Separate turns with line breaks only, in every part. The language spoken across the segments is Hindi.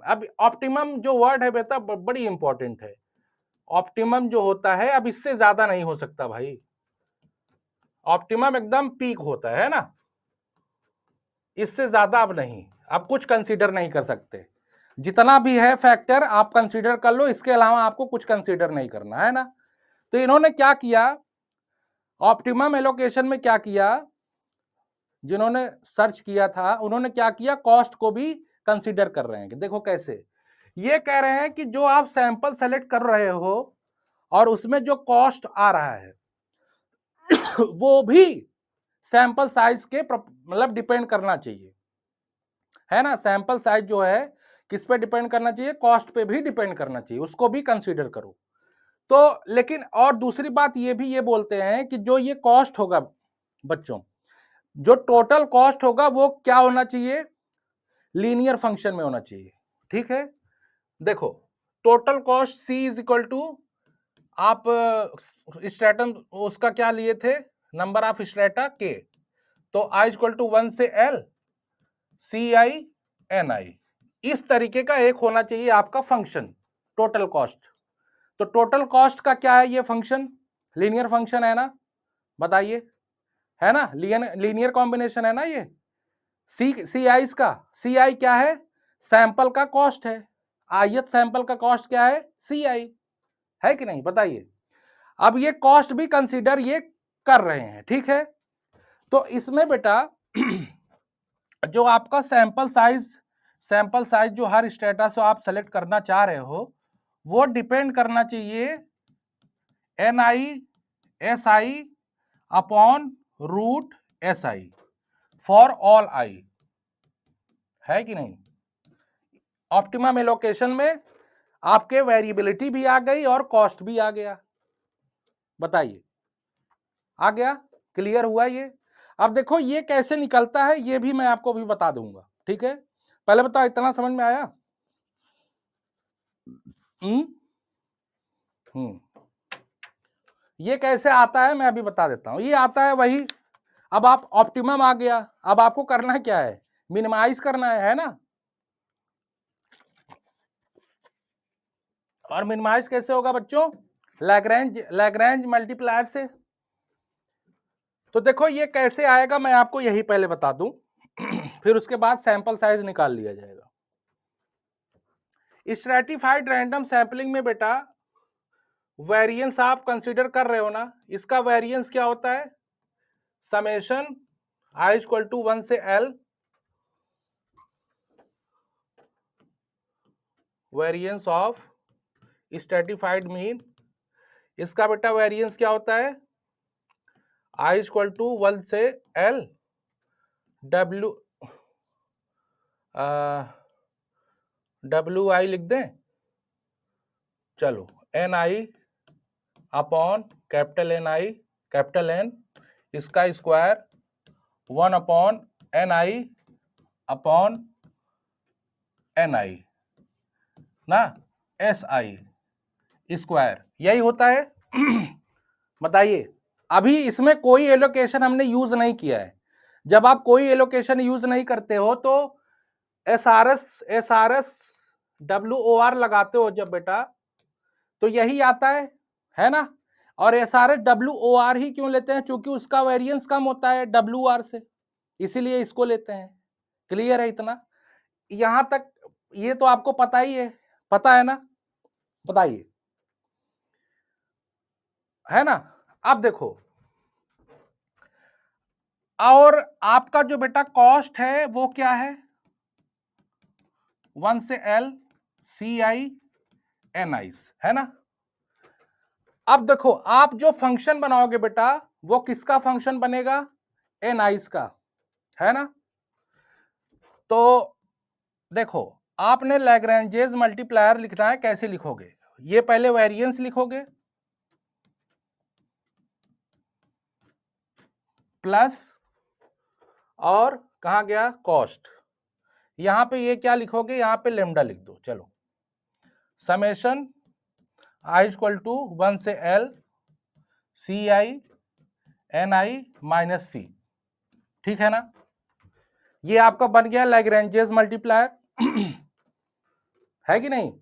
अब ऑप्टिमम जो वर्ड है बेटा बड़ी इंपॉर्टेंट है। ऑप्टिमम जो होता है अब इससे ज्यादा नहीं हो सकता भाई, ऑप्टिमम एकदम पीक होता है ना, इससे ज्यादा अब नहीं, आप कुछ कंसीडर नहीं कर सकते, जितना भी है फैक्टर आप कंसीडर कर लो, इसके अलावा आपको कुछ कंसीडर नहीं करना है ना। तो इन्होंने क्या किया, ऑप्टिमम एलोकेशन में क्या किया, जिन्होंने सर्च किया था उन्होंने क्या किया, कॉस्ट को भी कंसीडर कर रहे हैं। कि देखो कैसे, ये कह रहे हैं कि जो आप सैंपल सेलेक्ट कर रहे हो और उसमें जो कॉस्ट आ रहा है वो भी सैंपल साइज के मतलब डिपेंड करना चाहिए, है ना। सैंपल साइज जो है किस पे डिपेंड करना चाहिए, कॉस्ट पे भी डिपेंड करना चाहिए, उसको भी कंसीडर करो। तो लेकिन और दूसरी बात ये भी ये बोलते हैं कि जो ये कॉस्ट होगा बच्चों, जो टोटल कॉस्ट होगा वो क्या होना चाहिए, लीनियर फंक्शन में होना चाहिए। ठीक है, देखो total cost C is equal to, आप स्ट्रेटम उसका क्या लिए थे, नंबर ऑफ स्ट्रेटा के, तो आई इक्वल टू 1 से एल सी आई एन आई, इस तरीके का एक होना चाहिए आपका फंक्शन टोटल कॉस्ट। तो टोटल कॉस्ट का क्या है ये फंक्शन, लीनियर फंक्शन है ना, बताइए, है ना, लीनियर कॉम्बिनेशन है ना ये, सी आई का, सी आई क्या है, सैंपल का कॉस्ट है, ith सैंपल का कॉस्ट क्या है, सी आई, है कि नहीं, बताइए। अब ये कॉस्ट भी कंसीडर ये कर रहे हैं, ठीक है। तो इसमें बेटा जो आपका सैंपल साइज जो हर स्टेटस से आप सेलेक्ट करना चाह रहे हो वो डिपेंड करना चाहिए N I S I upon root S I for all I, है कि नहीं। ऑप्टिमम एलोकेशन में आपके वेरिएबिलिटी भी आ गई और कॉस्ट भी आ गया, बताइए, आ गया, क्लियर हुआ ये। अब देखो ये कैसे निकलता है ये भी मैं आपको भी बता दूंगा, ठीक है। पहले बताओ इतना समझ में आया। हम्म ये कैसे आता है मैं अभी बता देता हूं। ये आता है वही, अब आप ऑप्टिमम आ गया, अब आपको करना क्या है, मिनिमाइज करना है ना। और मिनिमाइज कैसे होगा बच्चों, लैग्रेंज मल्टीप्लायर से। तो देखो ये कैसे आएगा मैं आपको यही पहले बता दूं फिर उसके बाद सैंपल साइज निकाल लिया जाएगा। स्ट्रैटिफाइड रैंडम सैंपलिंग में बेटा वेरिएंस आप कंसीडर कर रहे हो ना, इसका वेरिएंस क्या होता है, समेशन आई इक्वल टू 1 से L variance of stratified mean, इसका बेटा वेरिएंस क्या होता है, आई इक्वल टू 1 से एल डब्ल्यू आई लिख दें, चलो N I upon capital N I capital N, इसका square 1 upon N I upon N I ना, एस आई स्क्वायर, यही होता है बताइए। अभी इसमें कोई एलोकेशन हमने यूज नहीं किया है, जब आप कोई एलोकेशन यूज नहीं करते हो तो S R S W O R लगाते हो जब बेटा, तो यही आता है ना। और S R S W O R ही क्यों लेते हैं, क्योंकि उसका वेरिएंस कम होता है डब्ल्यू आर से, इसीलिए इसको लेते हैं। क्लियर है इतना, यहां तक ये तो आपको पता ही है, पता है ना, बताइए, है ना। अब देखो, और आपका जो बेटा कॉस्ट है वो क्या है, 1 से L C I N I, है ना। अब देखो आप जो फंक्शन बनाओगे बेटा वो किसका फंक्शन बनेगा, एन आइस का, है ना। तो देखो आपने लैग्रेंजेस मल्टीप्लायर लिखना है, कैसे लिखोगे, ये पहले वेरिएंस लिखोगे प्लस, और कहां गया कॉस्ट, यहां पे ये क्या लिखोगे, यहां पे लेमडा लिख दो, चलो समेशन आई इक्वल टू 1 से L C I N I minus C, ठीक है ना। ये आपका बन गया लैग्रेंजेस मल्टीप्लायर है कि नहीं?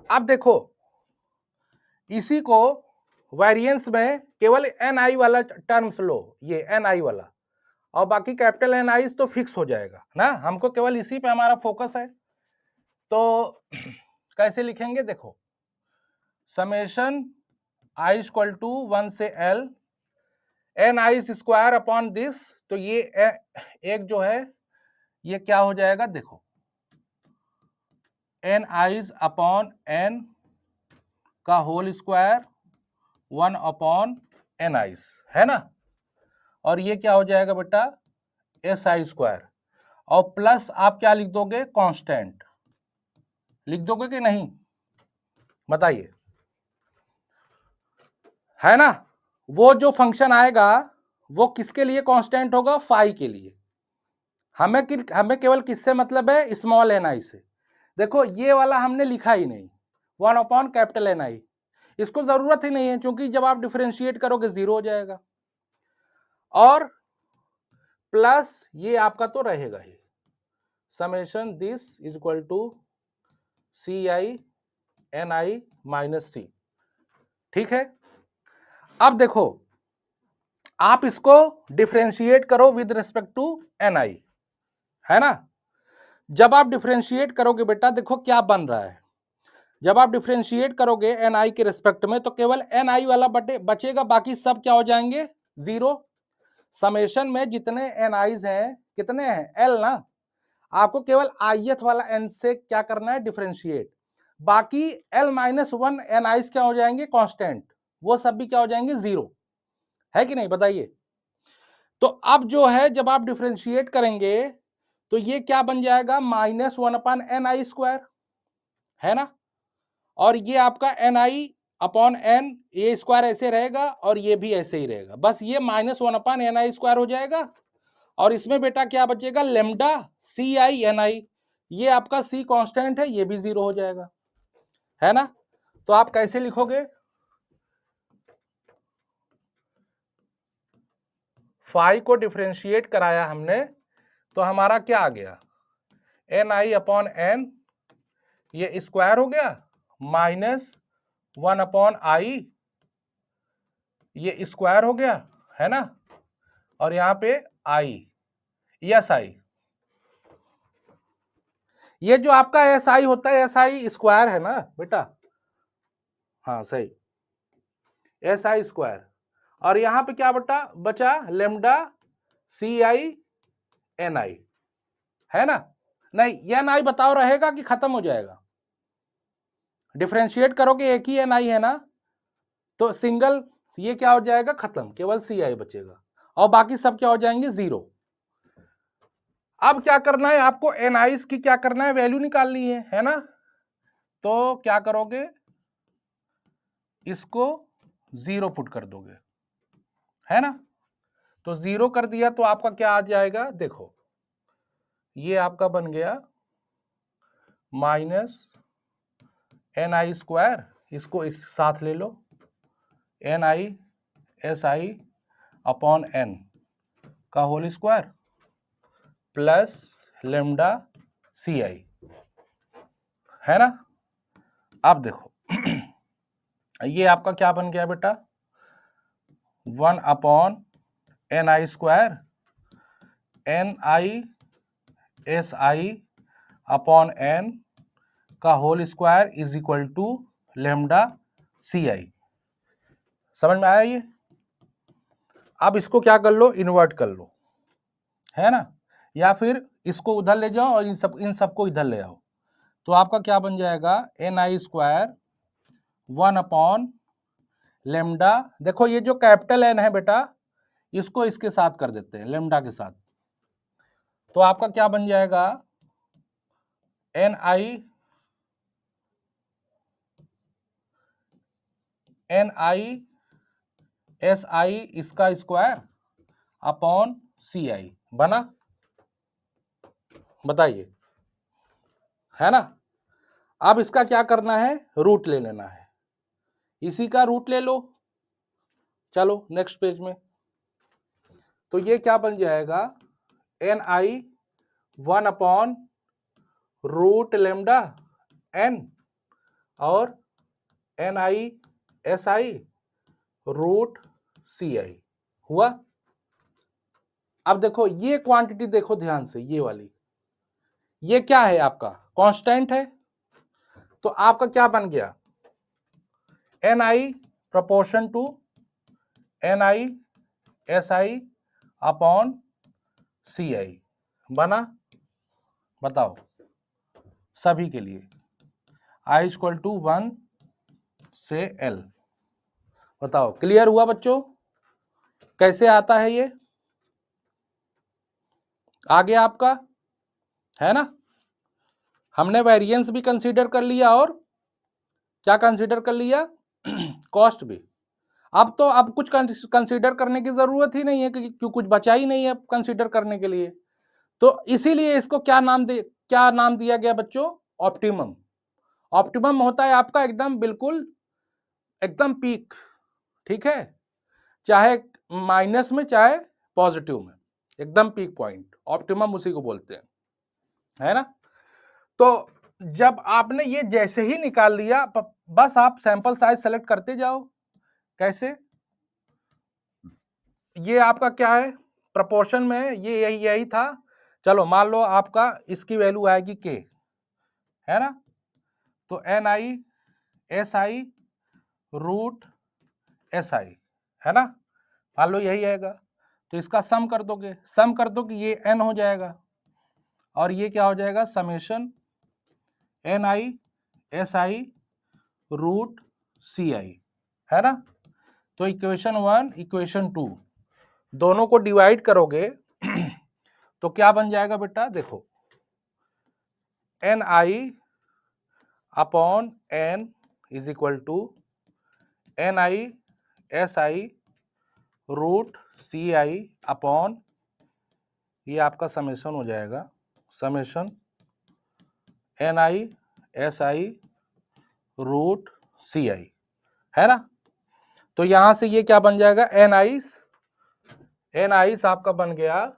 अब देखो इसी को वेरिएंस में केवल एन आई वाला टर्म्स लो, ये एन आई वाला, और बाकी कैपिटल एन आई तो फिक्स हो जाएगा ना, हमको केवल इसी पे हमारा फोकस है। तो कैसे लिखेंगे देखो, समेशन आई इक्वल टू 1 से L N I square upon this, तो ये एक जो है ये क्या हो जाएगा देखो, एन आईज अपॉन एन का whole square 1 upon N I's, है ना, और ये क्या हो जाएगा बेटा एस आई स्क्वायर, और प्लस आप क्या लिख दोगे कांस्टेंट, लिख दोगे कि नहीं बताइए, है ना। वो जो फंक्शन आएगा वो किसके लिए कांस्टेंट होगा, फाई के लिए। हमें केवल किससे मतलब है, स्मॉल एन आई से। देखो ये वाला हमने लिखा ही नहीं, 1 अपॉन कैपिटल एन आई, इसको जरूरत ही नहीं है क्योंकि जब आप डिफरेंशिएट करोगे 0 हो जाएगा, और प्लस ये आपका तो रहेगा ही, summation this is equal to C I N I minus C, ठीक है। अब देखो आप इसको डिफरेंशिएट करो with respect to N I, है ना। जब आप डिफरेंशिएट करोगे बेटा देखो क्या बन रहा है, जब आप डिफरेंशिएट करोगे एन आई के रिस्पेक्ट में तो केवल एन आई वाला बचेगा, बाकी सब क्या हो जाएंगे 0। समेशन में जितने एन आईज हैं कितने हैं, एल ना, आपको केवल आईएथ वाला एन से क्या करना है डिफरेंशिएट, बाकी एल माइनस 1 एन आईज क्या हो जाएंगे कांस्टेंट, वो सब भी क्या हो जाएंगे 0, है कि नहीं बताइए। तो अब जो है जब आप डिफरेंशिएट करेंगे तो ये क्या बन जाएगा -1 अपॉन एन आई स्क्वायर, है ना, और ये आपका एन आई अपॉन एन, ये स्क्वायर ऐसे रहेगा और ये भी ऐसे ही रहेगा, बस ये -1 अपॉन एन आई स्क्वायर हो जाएगा, और इसमें बेटा क्या बचेगा लेमडा सी आई एन आई, ये आपका सी कांस्टेंट है, ये भी 0 हो जाएगा, है ना। तो आप कैसे लिखोगे, फाई को डिफरेंशिएट कराया हमने तो हमारा क्या आ गया, एन आई अपॉन एन, ये स्क्वायर हो गया, -1 अपॉन आई, ये स्क्वायर हो गया, है ना, और यहां पे आई, एस आई, ये जो आपका एस आई होता है एस आई स्क्वायर है ना बेटा, हाँ सही, एस आई स्क्वायर, और यहां पे क्या बेटा बचा lambda C I N I, है ना। नहीं एन आई बताओ रहेगा कि खत्म हो जाएगा, डिफरेंशिएट करोगे एक ही एन आई है ना, तो सिंगल ये क्या हो जाएगा खत्म, केवल सी आई बचेगा, और बाकी सब क्या हो जाएंगे 0। अब क्या करना है आपको, एन आईज की क्या करना है, वैल्यू निकालनी है ना, तो क्या करोगे इसको 0 पुट कर दोगे, है ना, तो 0 कर दिया तो आपका क्या आ जाएगा देखो, ये आपका बन गया -एन आई स्क्वायर, इसको इस साथ ले लो, N I S I upon N का whole square plus lambda C I, है ना। अब देखो ये आपका क्या बन गया बेटा 1 upon N I square N I S I upon N का whole square is equal to lambda C I, समझ में आया ये। अब इसको क्या कर लो इन्वर्ट कर लो, है ना, या फिर इसको उधर ले जाओ और इन सबको इधर ले आओ, तो आपका क्या बन जाएगा N I square 1 upon lambda, देखो ये जो कैपिटल एन है बेटा इसको इसके साथ कर देते हैं लेमडा के साथ, तो आपका क्या बन जाएगा एन आई एस आई इसका स्क्वायर अपॉन सी आई बना, बताइए, है ना। अब इसका क्या करना है रूट ले लेना है, इसी का रूट ले लो, चलो नेक्स्ट पेज में, तो ये क्या बन जाएगा एन आई 1 अपॉन रूट लेमडा एन और NiSi रूट Ci हुआ। अब देखो ये क्वांटिटी देखो ध्यान से, ये वाली, ये क्या है आपका कांस्टेंट है, तो आपका क्या बन गया Ni proportion to NiSi upon Ci बना। बताओ सभी के लिए I इक्वल टू 1 से L। बताओ क्लियर हुआ बच्चों, कैसे आता है ये, आ गया आपका, है ना। हमने वेरिएंस भी कंसीडर कर लिया और क्या कंसीडर कर लिया कॉस्ट भी। अब कुछ कंसीडर करने की जरूरत ही नहीं है क्योंकि कुछ बचा ही नहीं है कंसीडर करने के लिए। तो इसीलिए इसको क्या नाम दिया गया बच्चों, ऑप्टिमम। ऑप्टिमम होता है आपका एकदम बिल्कुल एकदम पीक, ठीक है, चाहे माइनस में चाहे पॉजिटिव में, एकदम पीक पॉइंट ऑप्टिमम उसी को बोलते हैं, है ना। तो जब आपने ये जैसे ही निकाल लिया, बस आप सैंपल साइज सेलेक्ट करते जाओ। कैसे, ये आपका क्या है प्रोपोर्शन में, ये यही था। चलो मान लो आपका इसकी वैल्यू आएगी के, है ना, तो NiSi रूट Si, है ना, मान लो यही आएगा। तो इसका सम कर दोगे, सम कर दो कि ये n हो जाएगा और ये क्या हो जाएगा समेशन NiSi रूट Ci, है ना। तो इक्वेशन 1 इक्वेशन 2 दोनों को डिवाइड करोगे तो क्या बन जाएगा बेटा, देखो Ni upon n is equal to NiSi root Ci upon ये आपका समेशन हो जाएगा, समेशन NiSi रूट Ci, है ना। तो यहां से ये क्या बन जाएगाNis आपका बन गयाNis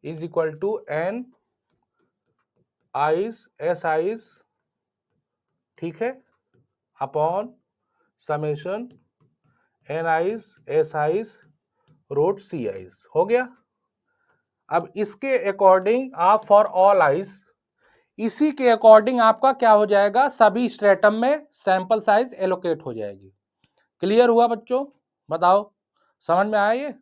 is equal to N Is, ठीक है, अपॉन समेशनNis रूट Ci हो गया। अब इसके अकॉर्डिंग आप फॉर ऑल आइस, इसी के अकॉर्डिंग आपका क्या हो जाएगा, सभी स्ट्रेटम में सैंपल साइज एलोकेट हो जाएगी। क्लियर हुआ बच्चों, बताओ समझ में आया ये।